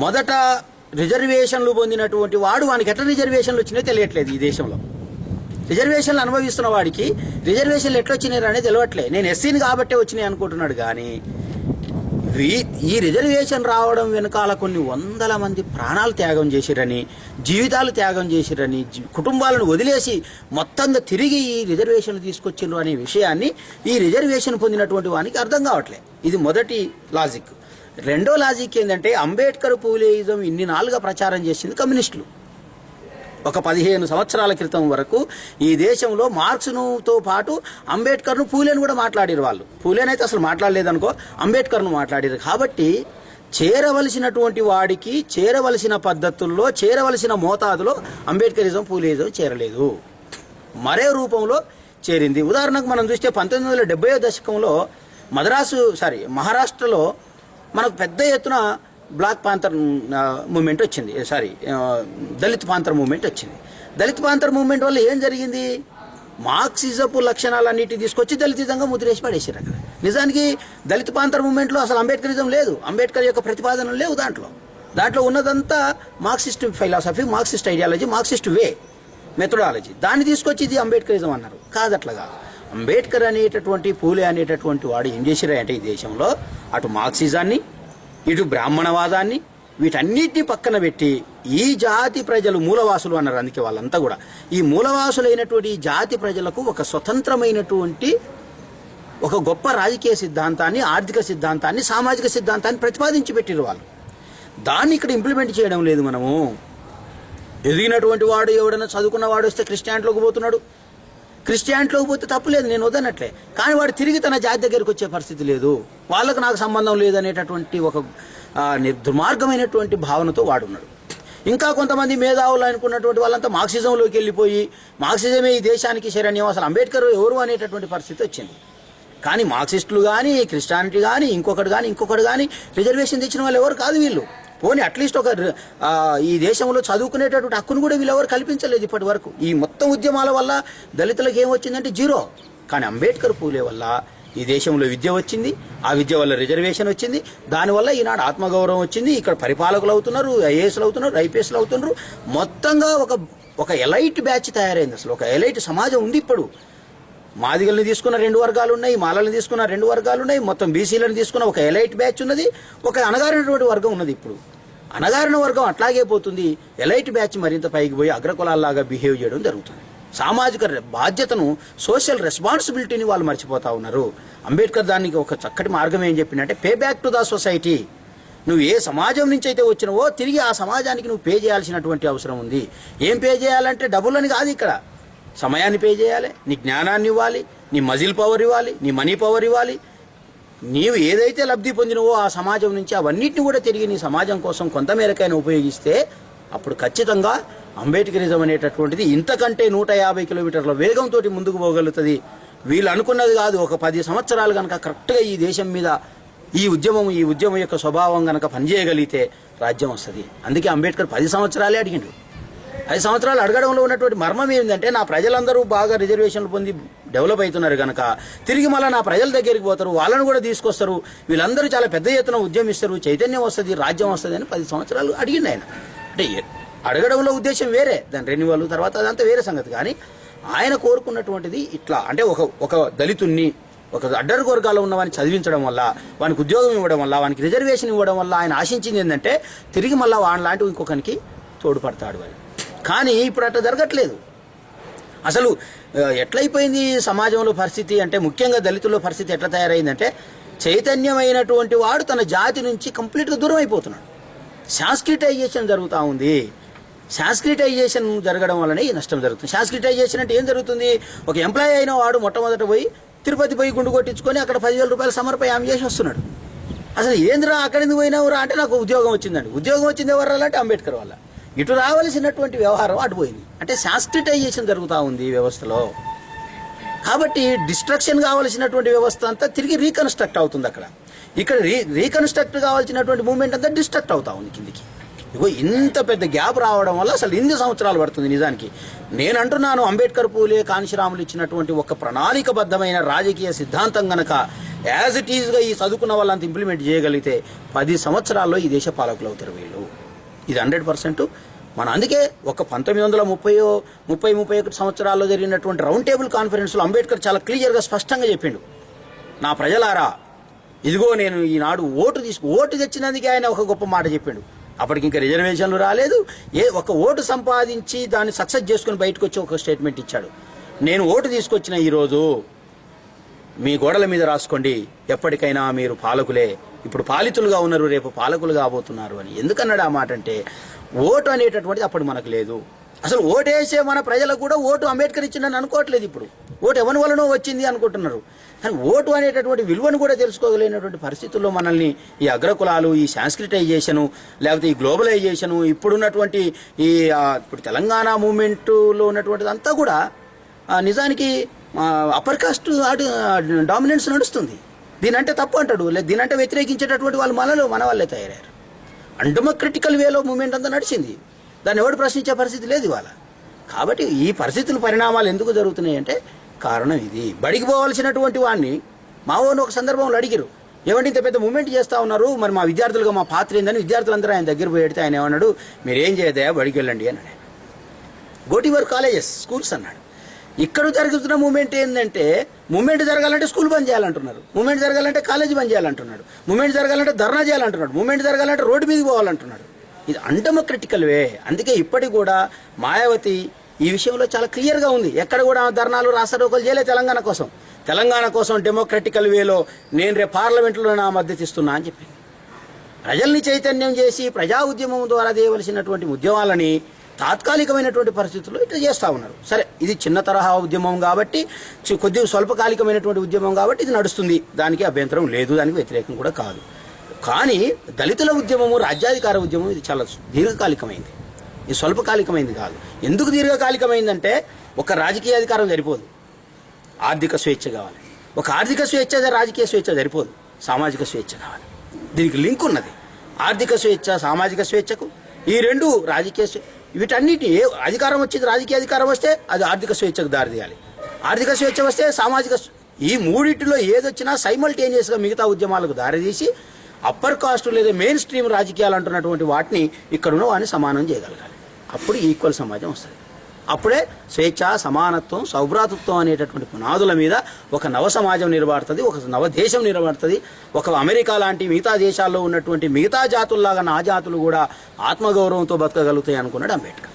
మొదట రిజర్వేషన్లు పొందినటువంటి వాడు వానికి ఎట్లా రిజర్వేషన్లు వచ్చినాయో తెలియట్లేదు. ఈ దేశంలో రిజర్వేషన్లు అనుభవిస్తున్న వాడికి రిజర్వేషన్లు ఎట్లా వచ్చినాయి అనేది తెలియట్లే. నేను ఎస్సీని కాబట్టే వచ్చినాయి అనుకుంటున్నాడు. కానీ ఈ రిజర్వేషన్ రావడం వెనకాల కొన్ని వందల మంది ప్రాణాలు త్యాగం చేసిరని, జీవితాలు త్యాగం చేసిరని, కుటుంబాలను వదిలేసి మొత్తంగా తిరిగి ఈ రిజర్వేషన్లు తీసుకొచ్చిండ్రు అనే విషయాన్ని ఈ రిజర్వేషన్ పొందినటువంటి వానికి అర్థం కావట్లే. ఇది మొదటి లాజిక్. రెండో లాజిక్ ఏంటంటే, అంబేద్కర్ పూలేయిజం ఇన్ని నాలుగా ప్రచారం చేసింది కమ్యూనిస్టులు. ఒక 15 సంవత్సరాల క్రితం వరకు ఈ దేశంలో మార్క్స్తో పాటు అంబేద్కర్ను, పూలేను కూడా మాట్లాడారు వాళ్ళు. పూలేనైతే అసలు మాట్లాడలేదనుకో, అంబేద్కర్ను మాట్లాడారు. కాబట్టి చేరవలసినటువంటి వాడికి చేరవలసిన పద్ధతుల్లో, చేరవలసిన మోతాదులో అంబేద్కరిజం, పూలేయిజం చేరలేదు, మరే రూపంలో చేరింది. ఉదాహరణకు మనం చూస్తే 1970వ దశకంలో మహారాష్ట్రలో మనకు పెద్ద ఎత్తున బ్లాక్ పాంథర్ మూమెంట్ వచ్చింది. దళిత్ పాంథర్ మూమెంట్ వచ్చింది. దళిత్ పాంథర్ మూమెంట్ వల్ల ఏం జరిగింది? మార్క్సిజపు లక్షణాలన్నిటి తీసుకొచ్చి దళితిజంగా ముద్రేసి పడేసారు అక్కడ. నిజానికి దళిత్ పాంథర్ మూమెంట్లో అసలు అంబేద్కరిజం లేదు, అంబేద్కర్ యొక్క ప్రతిపాదనలు లేవు. దాంట్లో ఉన్నదంతా Marxist philosophy, Marxist ideology, Marxist way methodology. దాన్ని తీసుకొచ్చి ఇది అంబేద్కరిజం అన్నారు. కాదట్లగా అంబేద్కర్ అనేటటువంటి, పూలే అనేటటువంటి వాడు ఏం చేసిరంటే ఈ దేశంలో అటు మార్క్సిజాన్ని, ఇటు బ్రాహ్మణవాదాన్ని, వీటన్నిటిని పక్కన పెట్టి ఈ జాతి ప్రజలు మూలవాసులు అన్నారు. అందుకే వాళ్ళంతా కూడా ఈ మూలవాసులైనటువంటి జాతి ప్రజలకు ఒక స్వతంత్రమైనటువంటి ఒక గొప్ప రాజకీయ సిద్ధాంతాన్ని, ఆర్థిక సిద్ధాంతాన్ని, సామాజిక సిద్ధాంతాన్ని ప్రతిపాదించి పెట్టిరు వాళ్ళు. దాన్ని ఇక్కడ ఇంప్లిమెంట్ చేయడం లేదు. మనము ఎదిగినటువంటి వాడు ఎవడైనా చదువుకున్న వాడు వస్తే క్రిస్టియానిటీలోకి పోతున్నాడు. క్రిస్టియానిటీలోకి పోతే తప్పులేదు, నేను వద్దనట్లే. కానీ వాడు తిరిగి తన జాతి దగ్గరికి వచ్చే పరిస్థితి లేదు. వాళ్ళకు నాకు సంబంధం లేదనేటటువంటి ఒక దుర్మార్గమైనటువంటి భావనతో వాడున్నాడు. ఇంకా కొంతమంది మేధావులు అనుకున్నటువంటి వాళ్ళంతా మార్క్సిజంలోకి వెళ్ళిపోయి మార్క్సిజమే ఈ దేశానికి శరణ్యం, అసలు అంబేద్కర్ ఎవరు అనేటటువంటి పరిస్థితి వచ్చింది. కానీ మార్క్సిస్టులు కానీ, క్రిస్టియానిటీ కానీ, ఇంకొకటి కానీ రిజర్వేషన్ తెచ్చిన వాళ్ళు ఎవరు కాదు వీళ్ళు. పోనీ అట్లీస్ట్ ఈ దేశంలో చదువుకునేటటువంటి హక్కును కూడా వీళ్ళెవరు కల్పించలేదు ఇప్పటి వరకు. ఈ మొత్తం ఉద్యమాల వల్ల దళితులకు ఏమొచ్చిందంటే జీరో. కానీ అంబేద్కర్, పూలే వల్ల ఈ దేశంలో విద్య వచ్చింది, ఆ విద్య వల్ల రిజర్వేషన్ వచ్చింది, దానివల్ల ఈనాడు ఆత్మగౌరవం వచ్చింది. ఇక్కడ పరిపాలకులు అవుతున్నారు, ఐఏఎస్లు అవుతున్నారు, ఐపీఎస్లు అవుతున్నారు. మొత్తంగా ఒక ఎలైట్ బ్యాచ్ తయారైంది. అసలు ఒక ఎలైట్ సమాజం ఉంది ఇప్పుడు. మాదిగల్ని తీసుకున్న 2 వర్గాలు ఉన్నాయి, మాలల్ని తీసుకున్న 2 వర్గాలు ఉన్నాయి, మొత్తం బీసీలను తీసుకున్న ఒక ఎలైట్ బ్యాచ్ ఉన్నది, ఒక అణగారినటువంటి వర్గం ఉన్నది. ఇప్పుడు అణగారిన వర్గం అట్లాగే పోతుంది, ఎలైట్ బ్యాచ్ మరింత పైకి పోయి అగ్రకులాల్లాగా బిహేవ్ చేయడం జరుగుతుంది. సామాజిక బాధ్యతను, సోషల్ రెస్పాన్సిబిలిటీని వాళ్ళు మర్చిపోతా ఉన్నారు. అంబేద్కర్ దానికి ఒక చక్కటి మార్గం ఏం చెప్పిందంటే, pay back to the society. నువ్వు ఏ సమాజం నుంచి అయితే వచ్చినవో తిరిగి ఆ సమాజానికి నువ్వు పే చేయాల్సినటువంటి అవసరం ఉంది. ఏం పే చేయాలంటే డబ్బులని కాదు, ఇక్కడ సమయాన్ని పే చేయాలి, నీ జ్ఞానాన్ని ఇవ్వాలి, నీ మజిల్ పవర్ ఇవ్వాలి, నీ మనీ పవర్ ఇవ్వాలి. నీవు ఏదైతే లబ్ధి పొందినవో ఆ సమాజం నుంచి అవన్నిటిని కూడా తిరిగి నీ సమాజం కోసం కొంతమేరకైనా ఉపయోగిస్తే అప్పుడు ఖచ్చితంగా అంబేద్కరిజం అనేటటువంటిది ఇంతకంటే 150 కిలోమీటర్ల వేగంతో ముందుకు పోగలుగుతుంది. వీళ్ళు అనుకున్నది కాదు. ఒక 10 సంవత్సరాలు కనుక కరెక్ట్గా ఈ దేశం మీద ఈ ఉద్యమం యొక్క స్వభావం కనుక పనిచేయగలిగితే రాజ్యం వస్తుంది. అందుకే అంబేద్కర్ 10 సంవత్సరాలే అడిగిండు. 5 సంవత్సరాలు అడగడంలో ఉన్నటువంటి మర్మం ఏంటంటే, నా ప్రజలందరూ బాగా రిజర్వేషన్లు పొంది డెవలప్ అవుతున్నారు కనుక తిరిగి మళ్ళీ నా ప్రజల దగ్గరికి పోతారు, వాళ్ళను కూడా తీసుకొస్తారు, వీళ్ళందరూ చాలా పెద్ద ఎత్తున ఉద్యమిస్తారు, చైతన్యం వస్తుంది, రాజ్యం వస్తుంది అని 10 సంవత్సరాలు అడిగిండు ఆయన. అంటే అడగడంలో ఉద్దేశం వేరే, దాని రెన్యువల్ తర్వాత అదంతా వేరే సంగతి. కానీ ఆయన కోరుకున్నటువంటిది ఇట్లా, అంటే ఒక దళితుణ్ణి, ఒక అడ్డరు వర్గాల్లో ఉన్నవాడిని చదివించడం వల్ల, వానికి ఉద్యోగం ఇవ్వడం వల్ల, వానికి రిజర్వేషన్ ఇవ్వడం వల్ల ఆయన ఆశించింది ఏంటంటే తిరిగి మళ్ళీ వాడి లాంటి ఇంకొకరికి తోడ్పడతాడు అని. కానీ ఇప్పుడు అట్లా జరగట్లేదు. అసలు ఎట్లయిపోయింది సమాజంలో పరిస్థితి అంటే, ముఖ్యంగా దళితుల్లో పరిస్థితి ఎట్లా తయారైందంటే, చైతన్యమైనటువంటి వాడు తన జాతి నుంచి కంప్లీట్గా దూరం అయిపోతున్నాడు. సాంస్క్రిటైజేషన్ జరుగుతూ ఉంది. సాంస్క్రిటైజేషన్ జరగడం వల్లనే ఈ నష్టం జరుగుతుంది. సాంస్క్రిటైజేషన్ అంటే ఏం జరుగుతుంది? ఒక ఎంప్లాయీ అయిన వాడు మొట్టమొదట పోయి తిరుపతి పోయి గుండు కొట్టించుకొని అక్కడ 10,000 రూపాయలు సమర్పయామి చేసి వస్తున్నాడు. అసలు ఏందిరా అక్కడ ఎందుకు పోయినావురా అంటే, నాకు ఉద్యోగం వచ్చిందండి. ఉద్యోగం వచ్చింది ఎవరు అంటే అంబేద్కర్ వల్ల. ఇటు రావాల్సినటువంటి వ్యవహారం అటుపోయింది. అంటే సాంస్క్రిటైజేషన్ జరుగుతూ ఉంది ఈ వ్యవస్థలో. కాబట్టి డిస్ట్రక్షన్ కావాల్సినటువంటి వ్యవస్థ అంతా తిరిగి రీకన్స్ట్రక్ట్ అవుతుంది అక్కడ. ఇక్కడ రీకన్స్ట్రక్ట్ కావాల్సినటువంటి మూవ్మెంట్ అంతా డిస్ట్రక్ట్ అవుతా ఉంది కిందికి. ఇగో ఇంత పెద్ద గ్యాప్ రావడం వల్ల అసలు 8 సంవత్సరాలు పడుతుంది. నిజానికి నేను అంటున్నాను, అంబేద్కర్, పూలే, కాంశీరాములు ఇచ్చినటువంటి ఒక ప్రణాళికబద్ధమైన రాజకీయ సిద్ధాంతం గనక యాజ్ ఇట్ ఈజ్గా ఈ చదువుకున్న వాళ్ళంతా ఇంప్లిమెంట్ చేయగలిగితే 10 సంవత్సరాల్లో ఈ దేశ పాలకులు అవుతారు వీళ్ళు. ఇది 100%. మన అందుకే ఒక 1931 సంవత్సరాల్లో జరిగినటువంటి రౌండ్ టేబుల్ కాన్ఫరెన్స్లో అంబేద్కర్ చాలా క్లియర్గా స్పష్టంగా చెప్పిండు, నా ప్రజలారా, ఇదిగో నేను ఈనాడు ఓటు తెచ్చినందుకే ఆయన ఒక గొప్ప మాట చెప్పిండు. అప్పటికి ఇంకా రిజర్వేషన్లు రాలేదు. ఒక ఓటు సంపాదించి దాన్ని సక్సెస్ చేసుకుని బయటకు వచ్చి ఒక స్టేట్మెంట్ ఇచ్చాడు, నేను ఓటు తీసుకొచ్చిన ఈరోజు మీ గోడల మీద రాసుకోండి, ఎప్పటికైనా మీరు పాలకులే, ఇప్పుడు పాలితులుగా ఉన్నారు, రేపు పాలకులు కాబోతున్నారు అని. ఎందుకన్నాడు ఆ మాట అంటే, ఓటు అనేటటువంటిది అప్పుడు మనకు లేదు. అసలు ఓటేసే మన ప్రజలకు కూడా ఓటు అంబేద్కర్ ఇచ్చిందని అనుకోవట్లేదు. ఇప్పుడు ఓటు ఎవరి వలనో వచ్చింది అనుకుంటున్నారు. కానీ ఓటు అనేటటువంటి విలువను కూడా తెలుసుకోగలిగినటువంటి పరిస్థితుల్లో మనల్ని ఈ అగ్రకులాలు, ఈ సాంస్క్రిటైజేషను, లేకపోతే ఈ గ్లోబలైజేషను, ఇప్పుడున్నటువంటి ఇప్పుడు తెలంగాణ మూవ్మెంట్లో ఉన్నటువంటిది అంతా కూడా నిజానికి అప్పర్ కాస్ట్ డామినెన్స్ నడుస్తుంది. దీనంటే తప్పు అంటాడు, లేదు దీనంటే వ్యతిరేకించేటటువంటి వాళ్ళు మన వాళ్ళే తయారయ్యారు. అన్డెమోక్రటికల్ వేలో మూవ్మెంట్ అంతా నడిచింది, దాన్ని ఎవడు ప్రశ్నించే పరిస్థితి లేదు ఇవాళ. కాబట్టి ఈ పరిస్థితుల పరిణామాలు ఎందుకు జరుగుతున్నాయి అంటే కారణం ఇది. బడికి పోవాల్సినటువంటి వాడిని మా ఓన్ ఒక సందర్భంలో అడిగారు, ఏమంటే ఇంత పెద్ద మూవ్మెంట్ చేస్తూ ఉన్నారు, మరి మా విద్యార్థులుగా మా పాత్ర ఏందని విద్యార్థులందరూ ఆయన దగ్గర పోయి పెడితే ఆయన ఏమన్నాడు, మీరేం చేయదయా, బడికి వెళ్ళండి అన్నాడు. Go to your colleges, schools అన్నాడు. ఇక్కడ జరుగుతున్న మూవ్మెంట్ ఏంటంటే, మూవ్మెంట్ జరగాలంటే స్కూల్ బంద్ చేయాలంటున్నారు, మూవ్మెంట్ జరగాలంటే కాలేజీ బంద్ చేయాలంటున్నాడు, మూవ్మెంట్ జరగాలంటే ధర్నా చేయాలంటున్నాడు, మూవ్మెంట్ జరగాలంటే రోడ్డు మీదకి పోవాలంటున్నాడు. ఇది అన్డెమోక్రటికల్ వే. అందుకే ఇప్పటికి కూడా మాయావతి ఈ విషయంలో చాలా క్లియర్గా ఉంది. ఎక్కడ కూడా ధర్నాలు, రాస్తారోకలు చేయలే తెలంగాణ కోసం డెమోక్రటికల్ వేలో నేను రేపు పార్లమెంట్లో నా మద్దతు ఇస్తున్నా అని చెప్పింది. ప్రజల్ని చైతన్యం చేసి ప్రజా ఉద్యమం ద్వారా చేయవలసినటువంటి ఉద్యమాలని తాత్కాలికమైనటువంటి పరిస్థితుల్లో ఇట్లా చేస్తూ ఉన్నారు. సరే, ఇది చిన్న తరహా ఉద్యమం కాబట్టి, కొద్దిగా స్వల్పకాలికమైనటువంటి ఉద్యమం కాబట్టి ఇది నడుస్తుంది, దానికి అభ్యంతరం లేదు, దానికి వ్యతిరేకం కూడా కాదు. కానీ దళితుల ఉద్యమము, రాజ్యాధికార ఉద్యమం ఇది చాలా దీర్ఘకాలికమైంది, ఇది స్వల్పకాలికమైంది కాదు. ఎందుకు దీర్ఘకాలికమైందంటే, ఒక రాజకీయ అధికారం సరిపోదు, ఆర్థిక స్వేచ్ఛ కావాలి. ఒక ఆర్థిక స్వేచ్ఛ, రాజకీయ స్వేచ్ఛ సరిపోదు, సామాజిక స్వేచ్ఛ కావాలి. దీనికి లింక్ ఉన్నది. ఆర్థిక స్వేచ్ఛ సామాజిక స్వేచ్ఛకు, ఈ రెండు రాజకీయ వీటన్నిటి అధికారం వచ్చింది, రాజకీయ అధికారం వస్తే అది ఆర్థిక స్వేచ్ఛకు దారితీయాలి, ఆర్థిక స్వేచ్ఛ వస్తే సామాజిక, ఈ మూడింటిలో ఏదొచ్చినా సైమల్టేనియస్గా మిగతా ఉద్యమాలకు దారితీసి అప్పర్ కాస్ట్ లేదా మెయిన్ స్ట్రీమ్ రాజకీయాలు అంటున్నటువంటి వాటిని ఇక్కడున్న వాడిని సమానం చేయగలగాలి. అప్పుడు ఈక్వల్ సమాజం వస్తుంది. అప్పుడే స్వేచ్ఛ, సమానత్వం, సౌభ్రాతృత్వం అనేటటువంటి పునాదుల మీద ఒక నవ సమాజం నిలబడుతుంది, ఒక నవ దేశం నిలబడుతుంది. ఒక అమెరికా లాంటి మిగతా దేశాల్లో ఉన్నటువంటి మిగతా జాతుల్లాగా నా జాతులు కూడా ఆత్మగౌరవంతో బతకగలుగుతాయి అనుకున్నాడు అంబేద్కర్.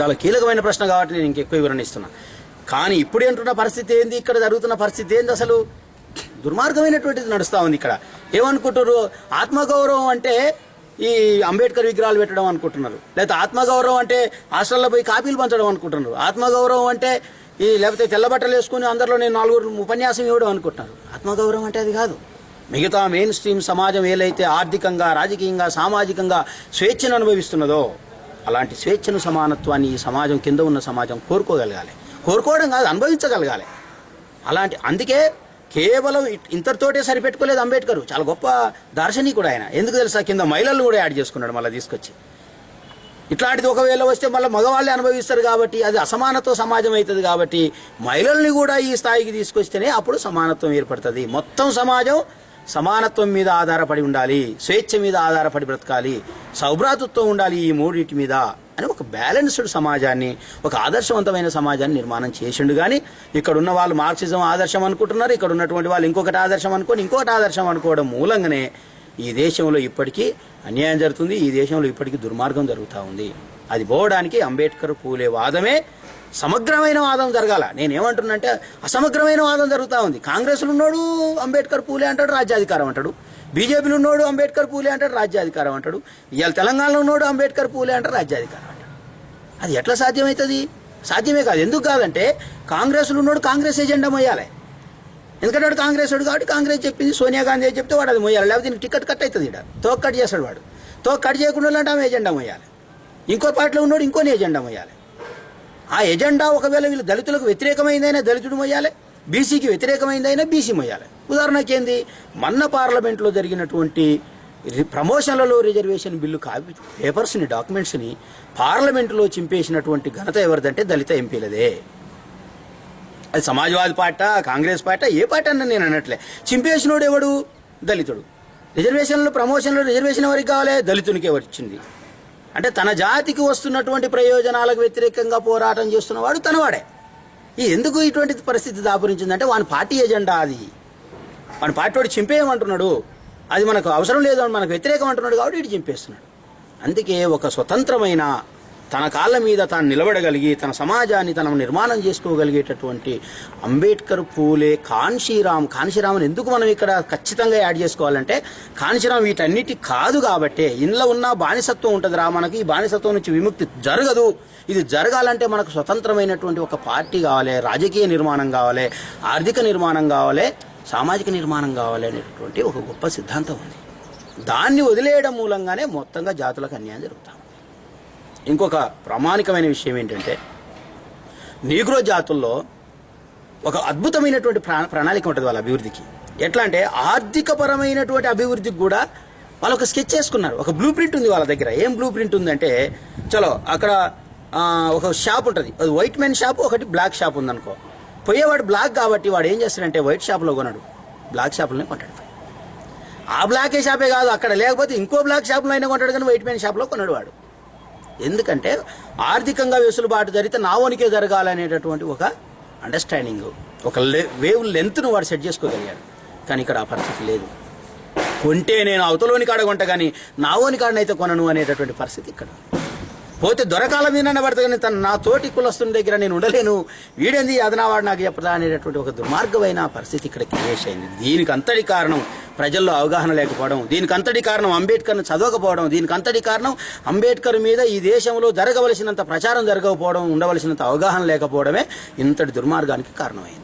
చాలా కీలకమైన ప్రశ్న కాబట్టి నేను ఇంకెక్కువ వివరణిస్తున్నా. కానీ ఇప్పుడు ఏంటున్న పరిస్థితి ఏంది, ఇక్కడ జరుగుతున్న పరిస్థితి ఏంది, అసలు దుర్మార్గమైనటువంటిది నడుస్తూ ఉంది. ఇక్కడ ఏమనుకుంటారు, ఆత్మగౌరవం అంటే ఈ అంబేద్కర్ విగ్రహాలు పెట్టడం అనుకుంటున్నారు, లేకపోతే ఆత్మగౌరవం అంటే హాస్టల్లో పోయి కాపీలు పంచడం అనుకుంటున్నారు, ఆత్మగౌరవం అంటే ఈ లేకపోతే తెల్లబట్టలు వేసుకుని అందరిలో నేను 4 ఉపన్యాసం ఇవ్వడం అనుకుంటున్నారు. ఆత్మగౌరవం అంటే అది కాదు. మిగతా మెయిన్ స్ట్రీమ్ సమాజం ఏదైతే ఆర్థికంగా, రాజకీయంగా, సామాజికంగా స్వేచ్ఛను అనుభవిస్తున్నదో అలాంటి స్వేచ్ఛను, సమానత్వాన్ని ఈ సమాజం, కింద ఉన్న సమాజం కోరుకోగలగాలి. కోరుకోవడం కాదు, అనుభవించగలగాలి. అందుకే కేవలం ఇంతటితోటే సరిపెట్టుకోలేదు అంబేద్కర్, చాలా గొప్ప దార్శనికుడు ఆయన. ఎందుకు తెలుసా, కింద మహిళలను కూడా యాడ్ చేసుకున్నాడు మళ్ళీ తీసుకొచ్చి. ఇట్లాంటిది ఒకవేళ వస్తే మళ్ళీ మగవాళ్ళే అనుభవిస్తారు కాబట్టి అది అసమానత్వ సమాజం అవుతుంది. కాబట్టి మహిళల్ని కూడా ఈ స్థాయికి తీసుకొస్తేనే అప్పుడు సమానత్వం ఏర్పడుతుంది. మొత్తం సమాజం సమానత్వం మీద ఆధారపడి ఉండాలి, స్వేచ్ఛ మీద ఆధారపడి బ్రతకాలి, సౌభ్రాతృత్వం ఉండాలి, ఈ మూడింటి మీద అని ఒక బ్యాలెన్స్డ్ సమాజాన్ని, ఒక ఆదర్శవంతమైన సమాజాన్ని నిర్మాణం చేసిండు. కానీ ఇక్కడ ఉన్న వాళ్ళు మార్క్సిజం ఆదర్శం అనుకుంటున్నారు, ఇక్కడ ఉన్నటువంటి వాళ్ళు ఇంకొకటి ఆదర్శం అనుకోని ఇంకొకటి ఆదర్శం అనుకోవడం మూలంగానే ఈ దేశంలో ఇప్పటికీ అన్యాయం జరుగుతుంది, ఈ దేశంలో ఇప్పటికీ దుర్మార్గం జరుగుతూ ఉంది. అది పోవడానికి అంబేద్కర్, పూలే వాదమే సమగ్రమైన వాదం జరగాల. నేనేమంటున్నానంటే అసమగ్రమైన వాదం జరుగుతూ ఉంది. కాంగ్రెస్లో ఉన్నోడు అంబేద్కర్, పూలే అంటాడు, రాజ్యాధికారం అంటాడు. బీజేపీలో ఉన్నోడు అంబేద్కర్, పూలే అంటాడు, రాజ్యాధికారం అంటాడు. ఇవాళ తెలంగాణలో ఉన్నోడు అంబేద్కర్, పూలే అంటాడు, రాజ్యాధికారం అంటాడు. అది ఎట్లా సాధ్యమవుతుంది? సాధ్యమే కాదు. ఎందుకు కాదంటే కాంగ్రెస్లో ఉన్నోడు కాంగ్రెస్ ఎజెండా మొయ్యాలి. ఎందుకంటే వాడు కాంగ్రెస్ వాడు కాబట్టి కాంగ్రెస్ చెప్పింది, సోనియా గాంధీ చెప్తే వాడు అది మొయ్యాలి. లేకపోతే దీనికి టికెట్ కట్ అవుతుంది. ఇక్కడ తోక కట్ చేస్తాడు వాడు. తోక కట్ చేయకుండా అంటే ఆమె ఎజెండా మొయ్యాలి. ఇంకో పార్టీలో ఉన్నోడు ఇంకోని ఎజెండా మొయ్యాలి. ఆ ఎజెండా ఒకవేళ వీళ్ళు దళితులకు వ్యతిరేకమైందైనా దళితుడు మొయ్యాలి, బీసీకి వ్యతిరేకమైందైనా బీసీ మొయ్యాలి. ఉదాహరణకి ఏంది, మొన్న పార్లమెంట్లో జరిగినటువంటి ప్రమోషన్లలో రిజర్వేషన్ బిల్లు పేపర్స్ని, డాక్యుమెంట్స్ని పార్లమెంటులో చింపేసినటువంటి ఘనత ఎవరిదంటే దళిత ఎంపీలదే. అది సమాజ్వాదీ పార్టీ, కాంగ్రెస్ పార్టీ, ఏ పార్టీ అన్న నేను అన్నట్లే. చింపేసినోడు ఎవడు? దళితుడు. రిజర్వేషన్లో, ప్రమోషన్లో రిజర్వేషన్ ఎవరికి కావాలి? దళితునికే వచ్చింది. అంటే తన జాతికి వస్తున్నటువంటి ప్రయోజనాలకు వ్యతిరేకంగా పోరాటం చేస్తున్నవాడు తనవాడే. ఎందుకు ఇటువంటి పరిస్థితి దాపురించిందంటే వాని పార్టీ ఎజెండా అది. వాని పార్టీ వాడు చింపేయమంటున్నాడు, అది మనకు అవసరం లేదు అని మనకు వ్యతిరేకం అంటున్నాడు కాబట్టి ఇటు చింపేస్తున్నాడు. అందుకే ఒక స్వతంత్రమైన తన కాళ్ళ మీద తాను నిలబడగలిగి తన సమాజాన్ని తను నిర్మాణం చేసుకోగలిగేటటువంటి అంబేద్కర్, పూలే, కాన్షీరామ్ని ఎందుకు మనం ఇక్కడ ఖచ్చితంగా యాడ్ చేసుకోవాలంటే కాన్షీరామ్ వీటన్నిటి కాదు కాబట్టే. ఇంట్లో ఉన్న బానిసత్వం ఉంటుందిరా, మనకి ఈ బానిసత్వం నుంచి విముక్తి జరగదు. ఇది జరగాలంటే మనకు స్వతంత్రమైనటువంటి ఒక పార్టీ కావాలి, రాజకీయ నిర్మాణం కావాలి, ఆర్థిక నిర్మాణం కావాలి, సామాజిక నిర్మాణం కావాలి అనేటటువంటి ఒక గొప్ప సిద్ధాంతం ఉంది. దాన్ని వదిలేయడం మూలంగానే మొత్తంగా జాతులకు అన్యాయం జరుగుతాం. ఇంకొక ప్రామాణికమైన విషయం ఏంటంటే నీగ్రో జాతుల్లో ఒక అద్భుతమైనటువంటి ప్రణాళిక ఉంటుంది వాళ్ళ అభివృద్ధికి. ఎట్లా అంటే ఆర్థికపరమైనటువంటి అభివృద్ధికి కూడా వాళ్ళు ఒక స్కెచ్ చేసుకున్నారు, ఒక బ్లూ ప్రింట్ ఉంది వాళ్ళ దగ్గర. ఏం బ్లూ ప్రింట్ ఉందంటే, చలో అక్కడ ఒక షాప్ ఉంటుంది, అది వైట్ మెన్ షాప్, ఒకటి బ్లాక్ షాప్ ఉందనుకో. పోయేవాడు బ్లాక్ కాబట్టి వాడు ఏం చేస్తాడంటే వైట్ షాప్లో కొనడు, బ్లాక్ షాప్లోనే కొంటాడు. ఆ బ్లాకే షాపే కాదు, అక్కడ లేకపోతే ఇంకో బ్లాక్ షాప్లో అయినా కొంటాడు, కానీ వైట్ మెన్ షాప్లో కొనడు వాడు. ఎందుకంటే ఆర్థికంగా వెసులుబాటు జరిగితే నావోనికే జరగాలనేటటువంటి ఒక అండర్స్టాండింగ్, ఒక వేవ్ లెంత్ను వాడు సెట్ చేసుకోగలిగాడు. కానీ ఇక్కడ ఆ పరిస్థితి లేదు. కొంటే నేను అవతలోని కాడ కొంట కానీ నావోని కాడనైతే కొనను అనేటటువంటి పరిస్థితి ఇక్కడ. పోతే దొరకాల మీద పడతా కానీ నా తోటి కులస్తుని దగ్గర నేను ఉండలేను, వీడేంది అదనావాడు నాకు చెప్పదా అనేటటువంటి ఒక దుర్మార్గమైన పరిస్థితి ఇక్కడ క్రియేట్ అయింది. దీనికి అంతటి కారణం ప్రజల్లో అవగాహన లేకపోవడం, దీనికి అంతటి కారణం అంబేద్కర్ను చదవకపోవడం, దీనికి అంతటి కారణం అంబేద్కర్ మీద ఈ దేశంలో జరగవలసినంత ప్రచారం జరగకపోవడం, ఉండవలసినంత అవగాహన లేకపోవడమే ఇంతటి దుర్మార్గానికి కారణమైంది.